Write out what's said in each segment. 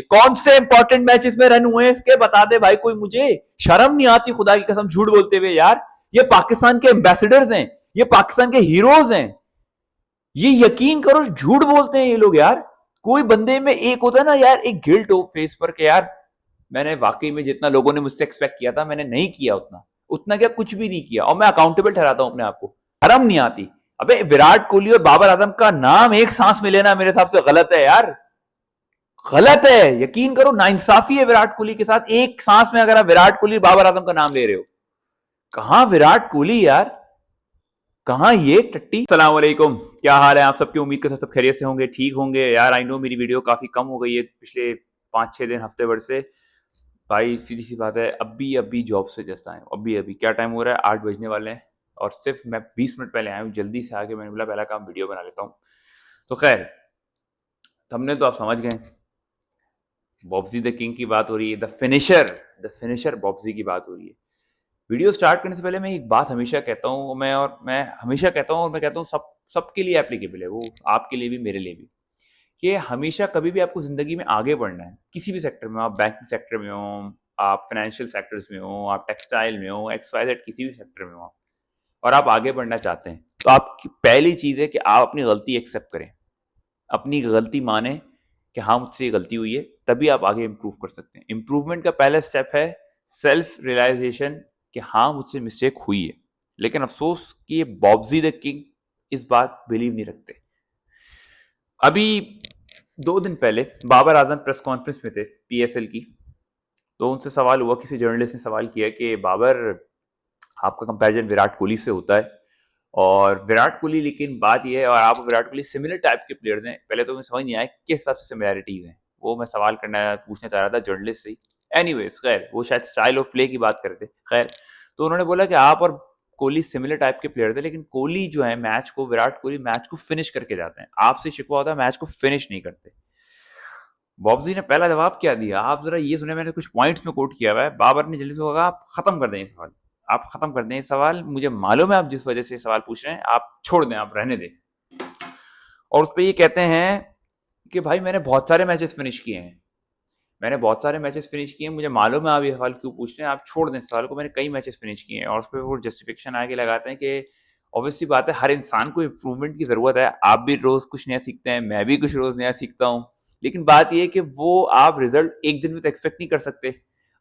कौन से important matches में रन हुए इसके बता दे भाई कोई मुझे। शर्म नहीं आती खुदा की कसम झूठ बोलते हुए यार। ये पाकिस्तान के एम्बेसडर्स हैं, ये पाकिस्तान के हीरोज हैं। ये यकीन करो झूठ बोलते हैं ये लोग यार। कोई बंदे में एक होता है ना यार, एक गिल्ट हो फेस पर कि यार मैंने वाकई में जितना लोगों ने मुझसे एक्सपेक्ट किया था मैंने नहीं किया उतना। उतना क्या, कुछ भी नहीं किया, और मैं अकाउंटेबल ठहराता हूं अपने आप को। शर्म नहीं आती। अबे विराट कोहली और बाबर आजम का नाम एक सांस में लेना मेरे हिसाब से गलत है यार, गलत है। यकीन करो नाइंसाफी है विराट कोहली के साथ। एक सांस में अगर आप विराट कोहली बाबर आजम का नाम ले रहे हो, कहां विराट कोहली यार, कहां ये टट्टी। सलाम वालेकुम, क्या हाल है आप सबकी। उम्मीद करता सब खैरियत से होंगे, ठीक होंगे यार। आई नो मेरी वीडियो काफी कम हो गई है पिछले 5-6 दिन, हफ्ते भर से। भाई सीधी सी बात है, अभी जॉब से जस्ट आए हूं। अभी क्या टाइम हो रहा है, 8 बजने वाले हैं, और सिर्फ मैं 20 मिनट पहले आया हूं। जल्दी से आके मैंने बोला पहला काम वीडियो बना लेता हूं। तो खैर, हमने तो आप समझ गए, बॉब्जी द किंग की बात हो रही है, द फिनिशर बॉब्जी की बात हो रही है। वीडियो स्टार्ट करने से पहले मैं एक बात हमेशा कहता हूँ, मैं हमेशा कहता हूँ, और मैं कहता हूँ सबके लिए एप्लीकेबल है, वो आपके लिए भी मेरे लिए भी, कि हमेशा कभी भी आपको जिंदगी में आगे बढ़ना है, किसी भी सेक्टर में, आप बैंकिंग सेक्टर में हो, आप फाइनेंशियल सेक्टर्स में हो, आप टेक्सटाइल में हो, XYZ किसी भी सेक्टर में हो, और आप आगे बढ़ना चाहते हैं, तो आपकी पहली चीज है कि आप अपनी गलती एक्सेप्ट करें, अपनी गलती माने कि हाँ मुझसे ये गलती हुई है, तभी आप आगे इंप्रूव कर सकते हैं। इंप्रूवमेंट का पहला स्टेप है सेल्फ रियलाइजेशन कि हाँ मुझसे मिस्टेक हुई है। लेकिन अफसोस कि ये बॉब्जी द किंग इस बात बिलीव नहीं रखते। अभी 2 दिन पहले बाबर आजम प्रेस कॉन्फ्रेंस में थे PSL की, तो उनसे सवाल हुआ, किसी जर्नलिस्ट ने सवाल किया कि बाबर आपका कंपैरिजन विराट कोहली से होता है, और विराट कोहली, लेकिन बात यह है, और आप विराट कोहली सिमिलर टाइप के प्लेयर्स हैं। पहले तो मुझे समझ नहीं आया किस हिसाब से सिमिलैरिटीज हैं, वो मैं सवाल पूछना चाह रहा था जर्नलिस्ट से ही। एनीवेज खैर, वो शायद स्टाइल ऑफ प्ले की बात कर रहे थे। खैर, तो उन्होंने बोला कि आप और कोहली सिमिलर टाइप के प्लेयर थे, लेकिन कोहली जो है मैच को, विराट कोहली मैच को फिनिश करके जाते हैं, आपसे शिकवा होता है मैच को फिनिश नहीं करते। बॉब्जी ने पहला जवाब क्या दिया, आप जरा ये सुने, मैंने कुछ पॉइंट्स में कोट किया हुआ है। बाबर ने जल्दी से कहा, आप खत्म कर दें ये सवाल, आप खत्म कर दें ये सवाल, मुझे मालूम है आप जिस वजह से सवाल पूछ रहे हैं, आप छोड़ दें, आप रहने दें। और उस पर ये कहते हैं कि भाई मैंने बहुत सारे मैचेस फिनिश किए हैं, मैंने बहुत सारे मैचेस फिनिश किए हैं, मुझे मालूम है आप ये सवाल क्यों पूछ रहे हैं, आप छोड़ दें सवाल को, मैंने कई मैचेस फिनिश किए हैं। और उस पर वो जस्टिफिकेशन आगे लगाते हैं कि ऑब्वियसली बात है, हर इंसान को इम्प्रूवमेंट की जरूरत है, आप भी रोज कुछ नया सीखते हैं, मैं भी कुछ रोज नया सीखता हूँ। लेकिन बात यह है कि वो आप रिजल्ट एक दिन में तो एक्सपेक्ट नहीं कर सकते,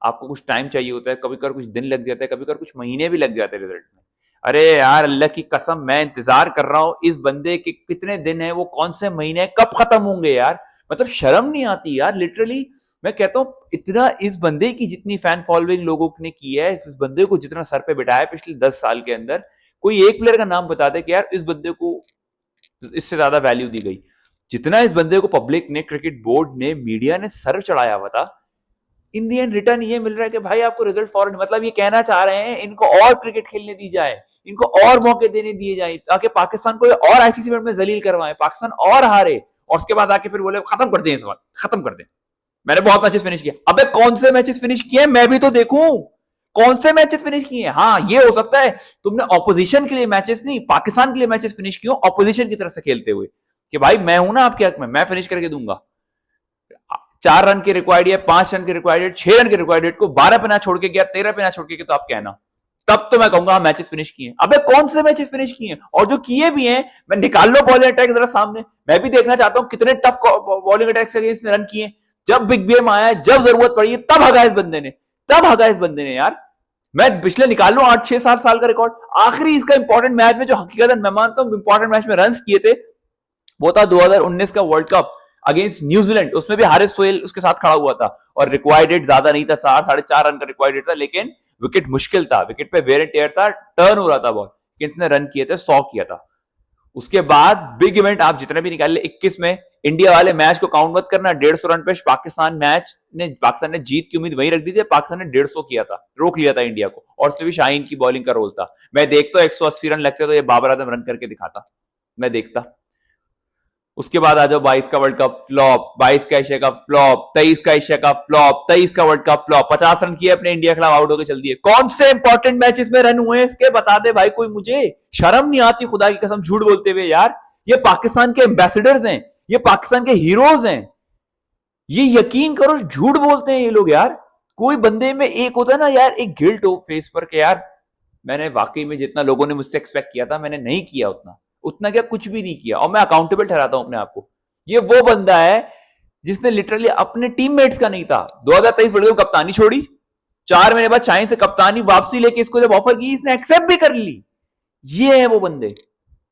आपको कुछ टाइम चाहिए होता है, कभी कभार कुछ दिन लग जाता है, कभी कभार कुछ महीने भी लग जाते हैं रिजल्ट में। अरे यार अल्लाह की कसम, मैं इंतजार कर रहा हूँ इस बंदे के, कितने दिन है वो, कौन से महीने, कब खत्म होंगे यार। मतलब शर्म नहीं आती यार, लिटरली मैं कहता हूँ, इतना इस बंदे की जितनी फैन फॉलोइंग लोगों ने की है, इस बंदे को जितना सर पे बिठाया पिछले 10 साल के अंदर, कोई एक प्लेयर का नाम बता दे कि यार इस बंदे को इससे ज्यादा वैल्यू दी गई जितना इस बंदे को पब्लिक ने, क्रिकेट बोर्ड ने, मीडिया ने सर चढ़ाया हुआ था। इन दी एंड रिटर्न ये मिल रहा है कि भाई आपको रिजल्ट फॉरन, मतलब ये कहना चाह रहे हैं इनको और क्रिकेट खेलने दी जाए, इनको और मौके देने दिए जाए, ताकि पाकिस्तान को और ICC में जलील करवाए, पाकिस्तान और हारे, और उसके बाद आके फिर बोले खत्म कर दें इस बार, खत्म कर दें, मैंने बहुत मैचेस फिनिश किए। अबे कौन से मैचेस फिनिश किए, मैं भी तो देखूं कौन से मैचेस फिनिश किए। हाँ ये हो सकता है तुमने ऑपोजिशन के लिए मैचेस नहीं, पाकिस्तान के लिए मैचेस फिनिश किए ऑपोजिशन की तरफ से खेलते हुए, कि भाई मैं हूं ना आपके हक में, मैं फिनिश करके दूंगा। 4 रन के रिक्वायर्ड है, 5 रन के रिक्वायर्ड, 6 रन के रिक्वायर्ड को 12 पे ना छोड़ के गया, 13 पे ना छोड़ के गया, तो आप कहना, तब तो मैं कहूंगा मैचेस फिनिश किए। अबे कौन से मैचेस फिनिश किए, और जो किए भी हैं, मैं निकाल लो बॉलिंग अटैक जरा सामने, मैं भी देखना चाहता हूं कितने टफ बॉलिंग अटैक से इसने रन किए। जब बिग गेम आया, जब जरूरत पड़ी है, तब हगा इस बंदे ने, तब हगा इस बंदे ने यार। मैं पिछले निकाल लू 8-6-7 साल का रिकॉर्ड, आखिरी इसका इंपॉर्टेंट मैच में जो हकीकत मैं मानता हूं इंपॉर्टेंट मैच में रन किए थे, वो था 2019 का वर्ल्ड कप अगेंस्ट न्यूजीलैंड। उसमें भी हारिस सोहेल उसके साथ खड़ा हुआ था, और रिक्वायर्ड रेट ज्यादा नहीं था, 4-4.5 रन का रिक्वायर्ड रेट था, लेकिन विकेट मुश्किल था, विकेट पे वेयर एंड टेयर था, टर्न हो रहा था बॉल। कितने रन किए थे, 100 किया था। उसके बाद बिग इवेंट आप जितने भी निकाल ले, 21 में इंडिया वाले मैच को काउंट मत करना, 150 रन पे पाकिस्तान ने जीत की उम्मीद वहीं रख दी थी, पाकिस्तान ने 150 किया था, रोक लिया था इंडिया को, और उसमें भी शाहीन की बॉलिंग का रोल था। मैं देखता 180 रन लगते तो ये बाबर आजम रन करके दिखाता, मैं देखता। उसके बाद आ जाओ 22 का वर्ल्ड कप फ्लॉप, 22 का एशिया कप फ्लॉप, 23 का एशिया कप फ्लॉप, 23 का वर्ल्ड कप फ्लॉप, 50 रन किए अपने इंडिया के खिलाफ, आउट होकर चल दिए। कौन से इंपॉर्टेंट मैचेस में रन हुए इसके बता दे भाई कोई मुझे। शर्म नहीं आती खुदा की कसम झूठ बोलते हुए यार। ये पाकिस्तान के एम्बेसडर्स हैं, ये पाकिस्तान के हीरोज हैं। ये यकीन करो झूठ बोलते हैं ये लोग यार। कोई बंदे में एक होता है ना यार, एक गिल्ट हो फेस पर कि यार मैंने वाकई में जितना लोगों ने मुझसे एक्सपेक्ट किया था मैंने नहीं किया, उतना उतना क्या, कुछ भी नहीं किया, और मैं अकाउंटेबल ठहराता हूं अपने आप को। ये वो बंदा है जिसने लिटरली अपने टीममेट्स का नहीं था, 2023 वर्ल्ड कप कप्तानी छोड़ी, 4 महीने बाद शाइन से कप्तानी वापसी लेके इसको जब ऑफर की इसने एक्सेप्ट भी कर ली। ये है वो बंदे।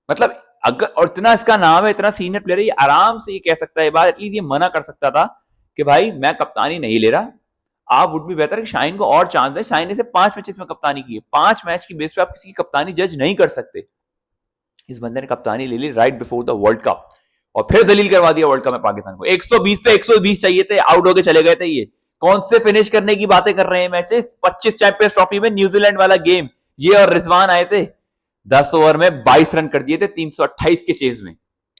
मतलब अगर, और इतना इसका नाम है, इतना सीनियर प्लेयर है, ये आराम से ये कह सकता है बात, एटलीस्ट ये मना कर सकता था कि भाई मैं कप्तानी नहीं ले रहा, आप वुड भी बेहतर कि शाइन को और चांस दें। शाइन ने से 5 मैचेस में कप्तानी की है, 5 मैच की बेस पे आप किसी की कप्तानी जज नहीं कर सकते। इस बंदे ने कप्तानी ले ली right before the world cup, और फिर दलील करवा दिया वर्ल्ड कप में पाकिस्तान को। 120 पे 120 चाहिए थे, आउट होके चले गए थे। ये कौन से फिनिश करने की बातें कर रहे हैं मैचेस? 25 चैंपियंस ट्रॉफी में न्यूजीलैंड वाला गेम, ये और रिजवान आए थे, 10 ओवर में 22 रन कर दिए थे 328 के चेज में।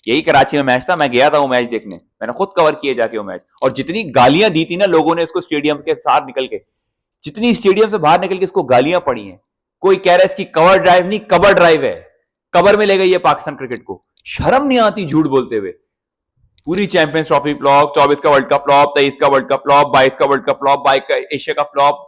यही कराची में मैच था, मैं गया था वो मैच देखने, मैंने खुद कवर किए जाके वो मैच। और जितनी गालियां दी थी ना लोगों ने इसको स्टेडियम के साथ निकल के, जितनी स्टेडियम से बाहर निकल के इसको गालियां पड़ी हैं। कोई कह रहा है इसकी कवर ड्राइव नहीं, कबर ड्राइव है, कबर में ले गई है पाकिस्तान क्रिकेट को। शर्म नहीं आती झूठ बोलते हुए। पूरी चैंपियंस ट्रॉफी फ्लॉप, 24 का वर्ल्ड कप फ्लॉप, 23 का वर्ल्ड कप फ्लॉप, 22 का वर्ल्ड कप फ्लॉप, 22 का एशिया का फ्लॉप,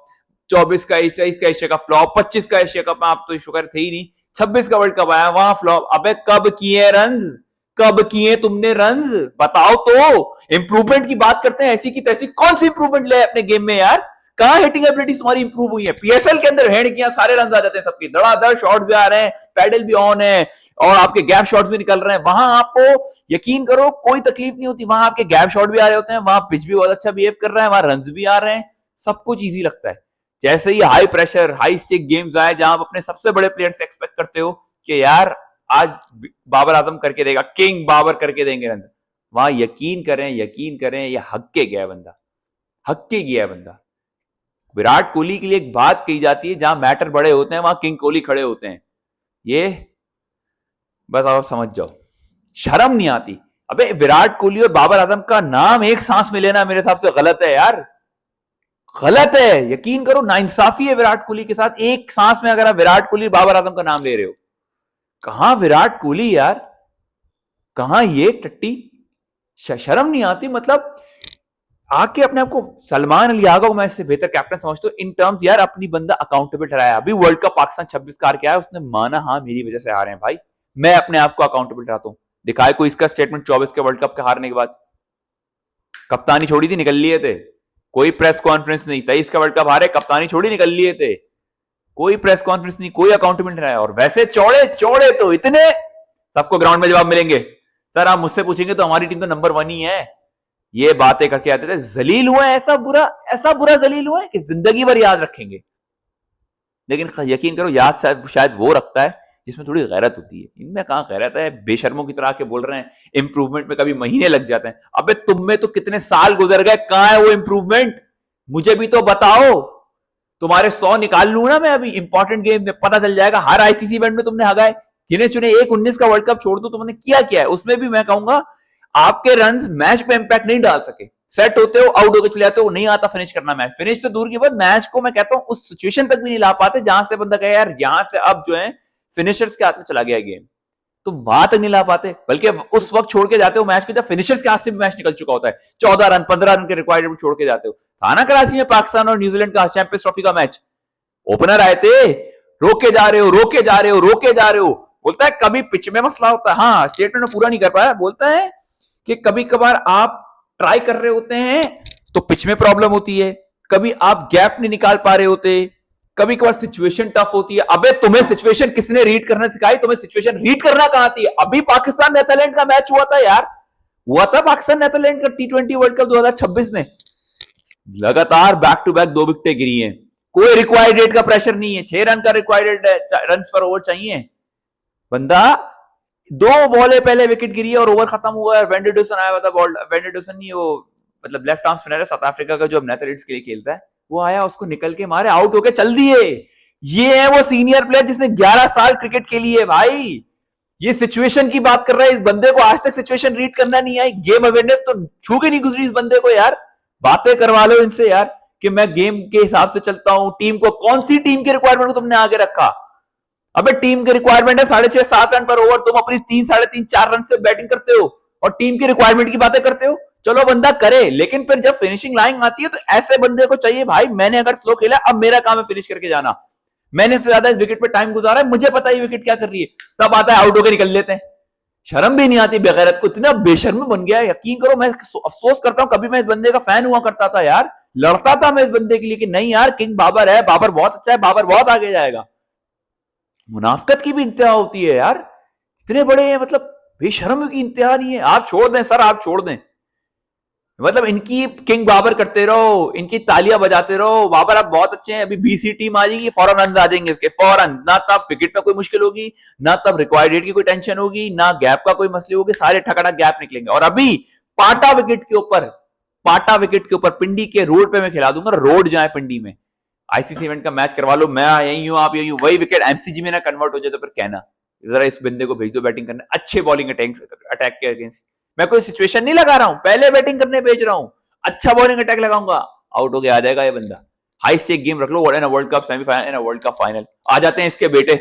24 का 23 का एशिया का फ्लॉप, 25 का एशिया कप में आप तो शुक्र थे ही नहीं, 26 का वर्ल्ड कप आया वहां फ्लॉप। अबे कब किए रन्स, कब किए तुमने रन्स, बताओ तो। इंप्रूवमेंट की बात करते हैं ऐसी की तैसी, कौन सी इंप्रूवमेंट ले अपने गेम में यार? कहां हिटिंग एबिलिटी तुम्हारी इंप्रूव हुई है? पीएसएल के अंदर हैंड किया, सारे रन आ जाते हैं सबकी, धड़ाधड़ शॉट भी आ रहे हैं, पैडल भी ऑन है, और आपके गैप शॉट्स भी निकल रहे हैं। वहां आपको यकीन करो कोई तकलीफ नहीं होती, वहां आपके गैप शॉट भी आ रहे होते हैं, वहां पिच भी बहुत अच्छा बिहेव कर रहा है, वहां रन भी आ रहे हैं, सब कुछ ईजी लगता है। जैसे ही high pressure high stake games आए जहां आप अपने सबसे बड़े प्लेयर से एक्सपेक्ट करते हो कि यार आज बाबर आजम करके देगा, किंग बाबर करके देंगे रन, वहां यकीन करें ये हक के गया बंदा, हक के गया बंदा। विराट कोहली के लिए एक बात कही जाती है, जहां मैटर बड़े होते हैं वहां किंग कोहली खड़े होते हैं। ये बस आप समझ जाओ, शर्म नहीं आती। अबे विराट कोहली और बाबर आजम का नाम एक सांस में लेना मेरे हिसाब से गलत है यार, गलत है। यकीन करो नाइंसाफी है विराट कोहली के साथ, एक सांस में अगर आप विराट कोहली बाबर आजम का नाम ले रहे हो। कहां विराट कोहली यार, कहां ये टट्टी, शर्म नहीं आती। मतलब आके अपने आपको सलमान अली आगा को मैं इससे बेहतर कैप्टन समझता हूं इन टर्म्स यार, अपनी बंदा अकाउंटेबल ठहराया। अभी वर्ल्ड कप पाकिस्तान 26 का क्या है, उसने माना हाँ मेरी वजह से आ रहे हैं भाई, मैं अपने आप को अकाउंटेबल ठहराता हूं। दिखाए कोई इसका स्टेटमेंट 24 के वर्ल्ड कप के हारने के बाद, कप्तानी छोड़ी थी निकल लिए थे, कोई प्रेस कॉन्फ्रेंस नहीं। 23 का वर्ल्ड कप हारे, कप्तानी छोड़ी निकल लिए थे, कोई प्रेस कॉन्फ्रेंस नहीं, कोई अकाउंटेबल ठहराया। और वैसे चौड़े चौड़े तो इतने, सबको ग्राउंड में जवाब मिलेंगे। सर आप मुझसे पूछेंगे तो हमारी टीम तो नंबर 1 ही है, ये बातें करके आते थे। जलील हुए, ऐसा बुरा जलील हुए कि जिंदगी भर याद रखेंगे। लेकिन यकीन करो याद शायद वो रखता है जिसमें थोड़ी गैरत होती है। इनमें कहां गैरत है, बेशर्मों की तरह के बोल रहे हैं इंप्रूवमेंट में कभी महीने लग जाते हैं। अबे तुम में तो कितने साल गुजर गए, कहां है वो इंप्रूवमेंट, मुझे भी तो बताओ। तुम्हारे 100 निकाल लू ना मैं अभी, इंपॉर्टेंट गेम में पता चल जाएगा। हर आईसीसी इवेंट में तुमने हगाए, गिने चुने एक 19 का वर्ल्ड कप छोड़ दो तुमने किया क्या है, उसमें भी मैं कहूंगा आपके रन्स मैच पे इंपैक्ट नहीं डाल सके। सेट होते हो, आउट होकर चले जाते हो, नहीं आता फिनिश करना मैच। फिनिश तो दूर की बात, मैच को मैं कहता हूं उस सिचुएशन तक भी नहीं ला पाते जहां से बंदा कहे यार यहां से अब जो है फिनिशर्स के हाथ में चला गया गेम, तो वहां तक नहीं ला पाते। बल्कि उस वक्त छोड़ के जाते हो मैच को जब फिनिशर्स के हाथ से भी मैच निकल चुका होता है, 14 रन 15 रन के रिक्वायर्ड छोड़ के जाते हो। था ना कराची में पाकिस्तान और न्यूजीलैंड का चैंपियंस ट्रॉफी का मैच, ओपनर आए थे, रोके जा रहे हो, रोके जा रहे हो, रोके जा रहे हो। बोलता है कभी पिच में मसला होता है, हाँ स्टेटमेंट में पूरा नहीं कर पाया, बोलता है कि कभी कभार आप ट्राई कर रहे होते हैं तो पिच में प्रॉब्लम होती है, कभी आप गैप नहीं निकाल पा रहे होते, कभी कभार सिचुएशन टफ होती है। अबे तुम्हें सिचुएशन किसने रीड करना सिखाई, तुम्हें सिचुएशन रीड करना कहां आती है? अभी पाकिस्तान नेदरलैंड का मैच हुआ था यार, हुआ था पाकिस्तान नेदरलैंड का T20 वर्ल्ड कप 2026 में, लगातार बैक टू बैक 2 विकेटें गिरी हैं, कोई रिक्वायर्ड रेट का प्रेशर नहीं है, 6 रन का रिक्वायर्ड रन पर ओवर चाहिए। बंदा 2 बॉले पहले विकेट गिरी है और ओवर खत्म हुआ है। वेंडरडसन आया हुआ था, बॉल वेंडरडसन नहीं, वो मतलब लेफ्ट आर्म स्पिनर है साउथ अफ्रीका का जो अब नेदरलैंड्स के लिए खेलता है, वो आया उसको निकल के मारे, आउट होके चल दिए। ये है वो सीनियर प्लेयर जिसने 11 साल क्रिकेट खेली है भाई, ये सिचुएशन की बात कर रहा है। इस बंदे को आज तक सिचुएशन रीड करना नहीं आई, गेम अवेयरनेस तो छू के नहीं गुजरी इस बंदे को यार। बातें करवा लो इनसे यार कि मैं गेम के हिसाब से चलता हूं, टीम को, कौन सी टीम के रिक्वायरमेंट को तुमने आगे रखा? अबे टीम की रिक्वायरमेंट है 6.5-7 रन पर ओवर, तुम अपनी 3, 3.5, 4 रन से बैटिंग करते हो और टीम की रिक्वायरमेंट की बातें करते हो। चलो बंदा करे, लेकिन फिर जब फिनिशिंग लाइन आती है तो ऐसे बंदे को चाहिए भाई मैंने अगर स्लो खेला अब मेरा काम है फिनिश करके जाना, मैंने से ज्यादा इस विकेट पे टाइम गुजारा है, मुझे पता है विकेट क्या कर रही है, तब आता है आउट होकर निकल लेते हैं। शर्म भी नहीं आती बेगैरत को, इतना बेशर्म बन गया है, यकीन करो मैं अफसोस करता हूं कभी मैं इस बंदे का फैन हुआ करता था यार, लड़ता था मैं इस बंदे के लिए कि नहीं यार किंग बाबर है, बाबर बहुत अच्छा है, बाबर बहुत आगे जाएगा। मुनाफकत की भी इंतहा होती है यार, इतने बड़े मतलब बेशर्म की इंतहा नहीं है। आप छोड़ दें सर, आप छोड़ दें, मतलब इनकी किंग बाबर करते रहो, इनकी तालियां बजाते रहो, बाबर आप बहुत अच्छे हैं, अभी 20 टीम आ जाएगी फौरन रन आ जाएंगे इसके फौरन, ना तब विकेट में कोई मुश्किल होगी, ना तब रिक्वायर्ड रेट की कोई टेंशन होगी, ना गैप का कोई मसले होगी, सारे ठकड़ा गैप निकलेंगे। और अभी पाटा विकेट के ऊपर, पाटा विकेट के ऊपर पिंडी के रोड पे मैं खिला दूंगा, रोड जाए पिंडी में, आईसीसी इवेंट का मैच करवा लो, मैं यही हूं आप यही हूं, वही विकेट एमसीजी में ना कन्वर्ट हो जाए तो फिर कहना जरा इस बंदे को भेज दो बैटिंग करने, अच्छे बॉलिंग अटैक के अगेंस्ट, मैं कोई सिचुएशन नहीं लगा रहा हूं, पहले बैटिंग करने भेज रहा हूं, अच्छा बॉलिंग अटैक लगाऊंगा, आउट होके आ जाएगा ये बंदा। हाई स्टेक गेम रख लो, वर्ल्ड कप सेमीफाइनल, इन वर्ल्ड कप फाइनल आ जाते हैं इसके बेटे,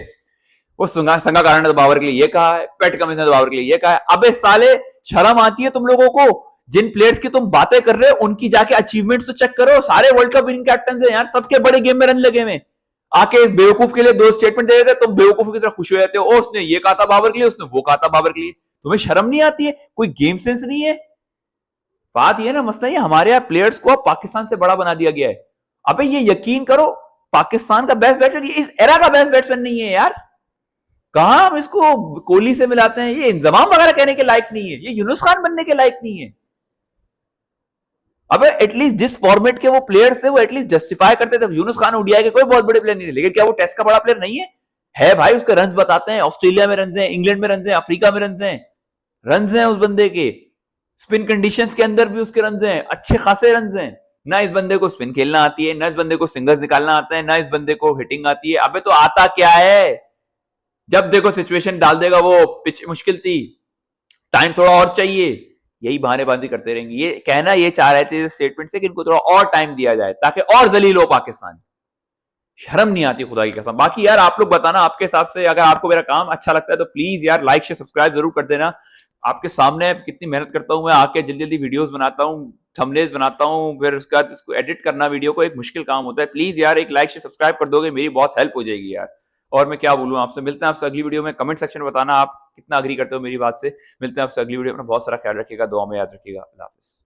वो संगा कारण ने तो बाबर के लिए ये कहा है, पेट कमिंस ने तो बाबर के लिए ये कहा है। अबे साले शर्म आती है तुम लोगों को, जिन प्लेयर्स की तुम बातें कर रहे हो उनकी जाके अचीवमेंट्स तो चेक करो, सारे वर्ल्ड कप विनिंग कैप्टन है यार, सबके बड़े गेम में रन लगे हुए, आके इस बेवकूफ के लिए दो स्टेटमेंट दे रहे थे, तुम बेवकूफ की तरह खुश हो जाते हो, ओ उसने ये कहा था बाबर के लिए, उसने वो कहा था बाबर के लिए, तुम्हें शर्म नहीं आती है, कोई गेम सेंस नहीं है। बात ये ना, मसला ये हमारे यहाँ प्लेयर्स को पाकिस्तान से बड़ा बना दिया गया है। अबे ये यकीन करो पाकिस्तान का बेस्ट बैट्समैन इस एरा का बेस्ट बैट्समैन नहीं है यार, कहां हम इसको कोहली से मिलाते हैं, ये इंजमाम वगैरह कहने के लायक नहीं है, ये यूनुस खान बनने के लायक नहीं है। अबे एटलीस्ट जिस फॉर्मेट के वो प्लेयर्स थे वो एटलीस्ट जस्टिफाई करते थे, यूनुस खान ओडीआई के कोई बहुत बड़े प्लेयर नहीं थे, लेकिन क्या वो टेस्ट का बड़ा प्लेयर नहीं है? है भाई, उसके रन बताते हैं, ऑस्ट्रेलिया में रन है, इंग्लैंड में रन है, अफ्रीका में रन है, रन है उस बंदे के, स्पिन कंडीशंस के अंदर भी उसके रन हैं, अच्छे खासे रन हैं। ना इस बंदे को स्पिन खेलना आती है, ना इस बंदे को सिंगल्स निकालना आता है, ना इस बंदे को हिटिंग आती है। अबे तो आता क्या है, जब देखो सिचुएशन डाल देगा वो, पिच मुश्किल थी, टाइम थोड़ा और चाहिए, यही बहानेबाजी करते रहेंगे। ये कहना ये चाह रहे थे स्टेटमेंट से कि इनको थोड़ा और टाइम दिया जाए ताकि और जलील हो पाकिस्तान। शर्म नहीं आती खुदा की कसम। बाकी यार आप लोग बताना आपके हिसाब से, अगर आपको मेरा काम अच्छा लगता है तो प्लीज यार लाइक शेयर सब्सक्राइब जरूर कर देना। आपके सामने कितनी मेहनत करता हूं मैं, आके जल्दी जल्दी वीडियोस बनाता हूं, थंबनेल्स बनाता हूं, फिर उसके बाद इसको एडिट करना वीडियो को एक मुश्किल काम होता है। प्लीज यार एक लाइक शेयर सब्सक्राइब कर दोगे, मेरी बहुत हेल्प हो जाएगी यार। और मैं क्या बोलूं आपसे, मिलते हैं आपसे अगली वीडियो में। कमेंट सेक्शन में बताना आप कितना अग्री करते हो मेरी बात से। मिलते हैं आपसे अगली वीडियो में, बहुत सारा ख्याल रखिएगा, दुआ में याद रखिएगा। अल्लाह हाफिज।